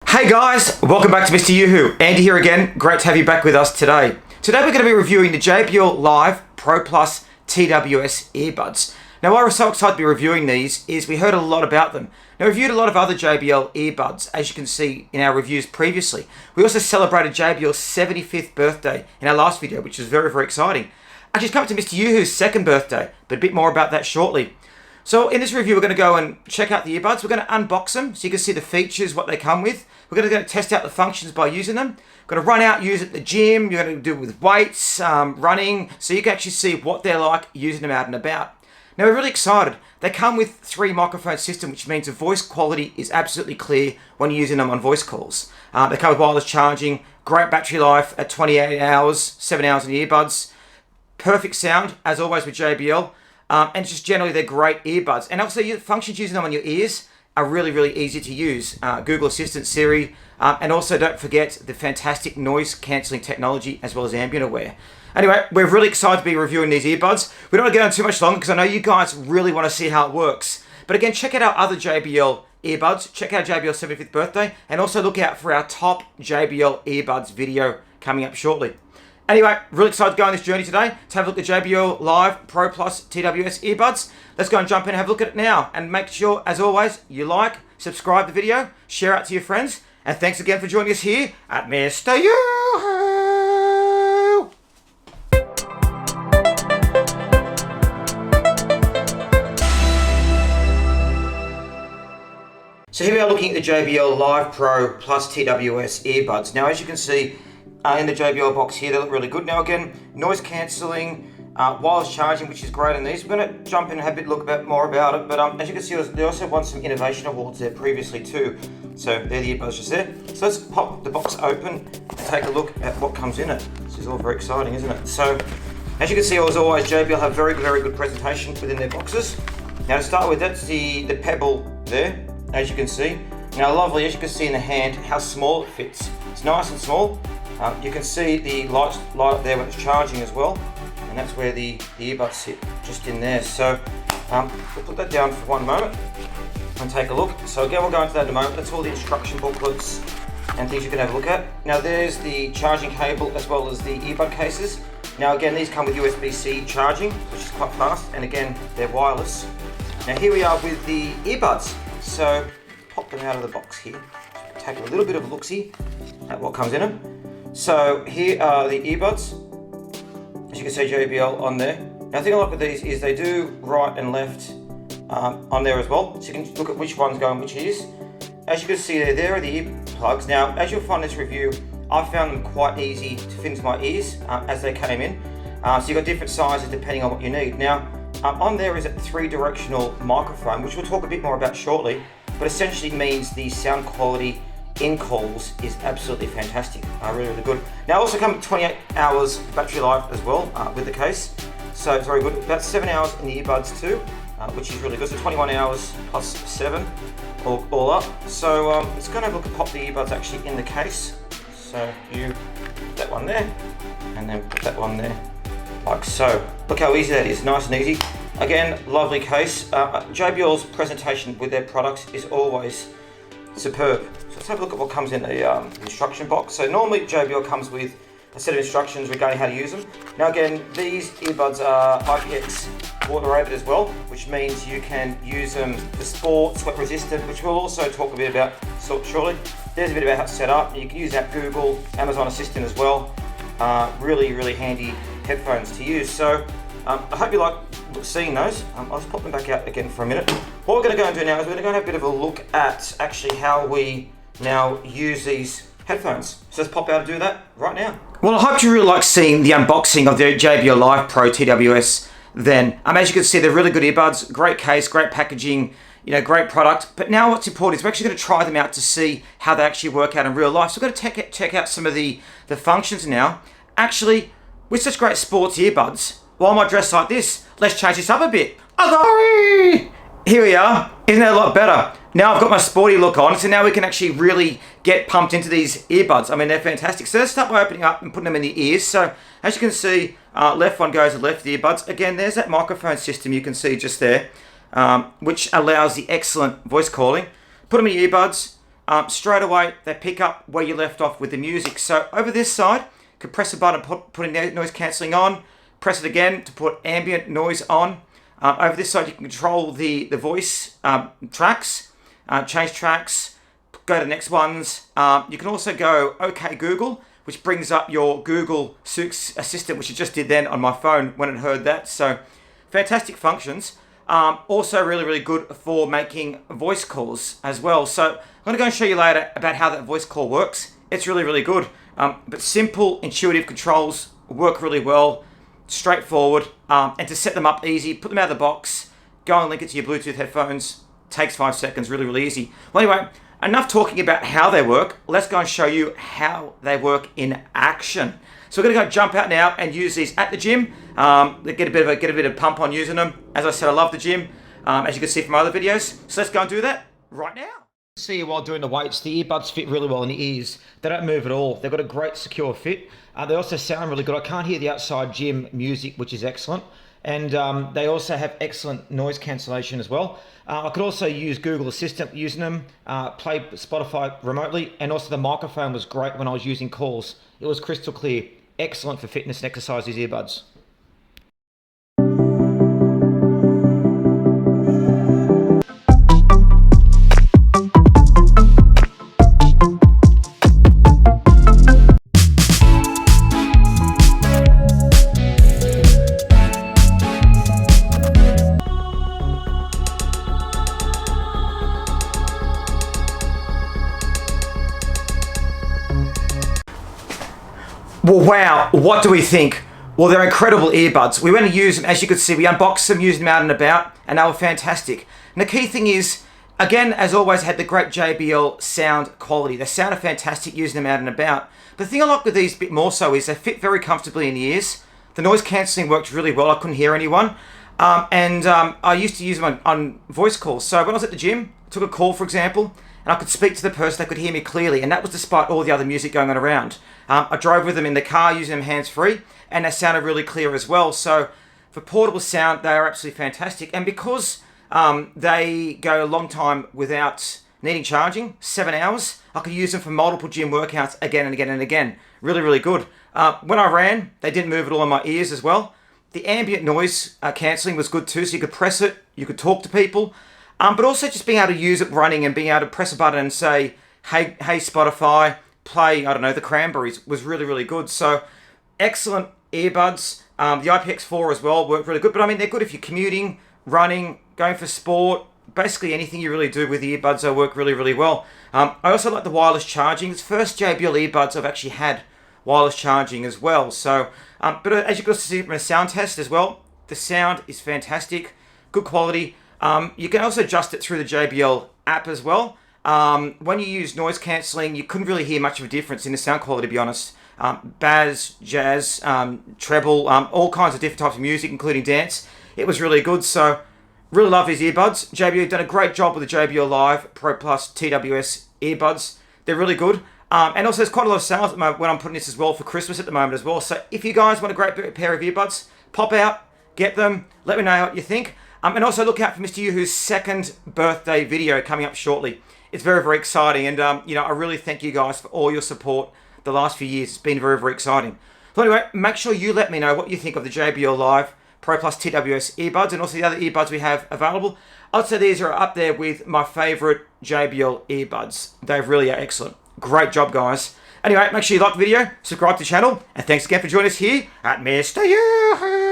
Hey guys, welcome back to MrYouWho. Andy here again. Great to have you back with us today. Today we're going to be reviewing the JBL Live Pro Plus TWS earbuds. Now why we're so excited to be reviewing these is we heard a lot about them. Now we reviewed a lot of other JBL earbuds, as you can see in our reviews previously. We also celebrated JBL's 75th birthday in our last video, which was very, very exciting. Actually, it's coming to MrYouWho's second birthday, but a bit more about that shortly. So in this review, we're going to go and check out the earbuds. We're going to unbox them so you can see the features, what they come with. We're going to go test out the functions by using them. We're going to run out, use it at the gym. You're going to do it with weights, running, so you can actually see what they're like using them out and about. Now we're really excited. They come with 3 microphone system, which means the voice quality is absolutely clear when you're using them on voice calls. They come with wireless charging, great battery life at 28 hours, 7 hours in the earbuds. Perfect sound, as always with JBL. And just generally, they're great earbuds. And also, your functions using them on your ears are really, really easy to use. Google Assistant, Siri, and also don't forget the fantastic noise cancelling technology as well as ambient aware. Anyway, we're really excited to be reviewing these earbuds. We don't want to go on too much longer because I know you guys really want to see how it works. But again, check out our other JBL earbuds. Check out JBL's 75th birthday. And also look out for our top JBL earbuds video coming up shortly. Anyway, really excited to go on this journey today to have a look at JBL Live Pro Plus TWS earbuds. Let's go and jump in and have a look at it now. And make sure, as always, you like, subscribe the video, share it to your friends. And thanks again for joining us here at MrYouWho. So here we are looking at the JBL Live Pro Plus TWS earbuds. Now, as you can see, in the JBL box here, they look really good. Now again, noise cancelling, wireless charging, which is great in these. We're going to jump in and have a bit look more about it. But as you can see, they also won some innovation awards there previously too. So they're the earbuds just there. So let's pop the box open and take a look at what comes in it. This is all very exciting, isn't it? So as you can see, as always, JBL have very, very good presentation within their boxes. Now to start with, that's the Pebble there, as you can see. Now lovely, as you can see in the hand, how small it fits. It's nice and small. You can see the light up there when it's charging as well, and that's where the earbuds sit, just in there. So we'll put that down for one moment and take a look. So again, we'll go into that in a moment. That's all the instruction booklets and things you can have a look at. Now there's the charging cable as well as the earbud cases. Now again, these come with USB-C charging, which is quite fast, and again, they're wireless. Now here we are with the earbuds. So pop them out of the box here. Take a little bit of a look-see at what comes in them. So here are the earbuds, as you can see JBL on there. Now the thing I like with these is they do right and left on there as well, so you can look at which one's going which ears. As you can see there are the ear plugs. Now as you'll find in this review, I found them quite easy to fit into my ears as they came in. So you've got different sizes depending on what you need. Now on there is a 3-directional microphone, which we'll talk a bit more about shortly, but essentially means the sound quality in calls is absolutely fantastic, really, really good. Now also come with 28 hours battery life as well with the case, so it's very good. About 7 hours in the earbuds too, which is really good. So 21 hours plus 7, all up. So let's go and have a look at pop the earbuds actually in the case. So you put that one there, and then put that one there, like so. Look how easy that is, nice and easy. Again, lovely case. JBL's presentation with their products is always superb. So let's have a look at what comes in the instruction box. So normally JBL comes with a set of instructions regarding how to use them. Now again, these earbuds are IPX water rated as well, which means you can use them for sport, sweat resistant, which we'll also talk a bit about shortly. There's a bit about how it's set up. You can use that Google, Amazon Assistant as well. Really, really handy headphones to use. So I hope you like seeing those. I'll just pop them back out again for a minute. What we're going to go and do now is we're going to go and have a bit of a look at actually how we now use these headphones. So let's pop out and do that right now. Well, I hope you really like seeing the unboxing of the JBL Live Pro TWS then. As you can see, they're really good earbuds, great case, great packaging, great product. But now what's important is we're actually going to try them out to see how they actually work out in real life. So we're going to check out some of the functions now. Actually, with such great sports earbuds, why am I dressed like this? Let's change this up a bit. Oh, here we are. Isn't that a lot better? Now I've got my sporty look on, so now we can actually really get pumped into these earbuds. They're fantastic. So let's start by opening up and putting them in the ears. So as you can see, left one goes to left the earbuds. Again, there's that microphone system you can see just there, which allows the excellent voice calling. Put them in your earbuds. straight away they pick up where you left off with the music. So over this side, you can press a button, putting noise cancelling on, press it again to put ambient noise on. Over this side you can control the voice tracks, change tracks, go to the next ones. You can also go OK Google, which brings up your Google Search Assistant, which I just did then on my phone when it heard that. So fantastic functions. Also really good for making voice calls as well. So I'm going to go and show you later about how that voice call works. It's really good. But simple, intuitive controls work really well, straightforward, and to set them up easy, put them out of the box, go and link it to your Bluetooth headphones. Takes 5 seconds, really easy. Well, anyway, enough talking about how they work. Let's go and show you how they work in action. So we're going to go jump out now and use these at the gym. Get a bit of pump on using them. As I said, I love the gym, as you can see from my other videos. So let's go and do that right now. See, while doing the weights, the earbuds fit really well in the ears. They don't move at all. They've got a great secure fit. They also sound really good. I can't hear the outside gym music, which is excellent. And they also have excellent noise cancellation as well. I could also use Google Assistant using them, play Spotify remotely, and also the microphone was great when I was using calls. It was crystal clear. Excellent for fitness and exercise, these earbuds. Well, wow, what do we think? Well, they're incredible earbuds. We went to use them, as you could see, we unboxed them, used them out and about, and they were fantastic. And the key thing is, again, as always, had the great JBL sound quality. They sounded fantastic using them out and about. But the thing I like with these a bit more so is they fit very comfortably in the ears. The noise cancelling worked really well. I couldn't hear anyone. I used to use them on voice calls. So when I was at the gym, I took a call, for example, and I could speak to the person, they could hear me clearly, and that was despite all the other music going on around. I drove with them in the car using them hands-free, and they sounded really clear as well. So for portable sound, they are absolutely fantastic. And because they go a long time without needing charging, 7 hours, I could use them for multiple gym workouts again and again and again. Really good. When I ran, they didn't move at all in my ears as well. The ambient noise cancelling was good too, so you could press it, you could talk to people. But also just being able to use it running and being able to press a button and say, hey Spotify, play, I don't know, the Cranberries was really good. So excellent earbuds. The IPX4 as well worked really good. But I mean, they're good if you're commuting, running, going for sport, basically anything you really do with the earbuds, they work really well. I also like the wireless charging. It's the first JBL earbuds I've actually had wireless charging as well. So, but as you can see from a sound test as well, the sound is fantastic, good quality. You can also adjust it through the JBL app as well. When you use noise cancelling, you couldn't really hear much of a difference in the sound quality, to be honest. Bass, jazz, treble, all kinds of different types of music, including dance. It was really good, so really love these earbuds. JBL done a great job with the JBL Live Pro Plus TWS earbuds. They're really good. And also there's quite a lot of sales at the moment when I'm putting this as well for Christmas at the moment as well. So if you guys want a great pair of earbuds, pop out, get them, let me know what you think. And also look out for MrYouWho's second birthday video coming up shortly. It's very exciting, and I really thank you guys for all your support the last few years. It's been very exciting. So anyway, make sure you let me know what you think of the JBL Live Pro Plus TWS earbuds and also the other earbuds we have available. I'd say these are up there with my favorite JBL earbuds. They really are excellent. Great job, guys. Anyway, make sure you like the video, subscribe to the channel, and thanks again for joining us here at MrYouWho.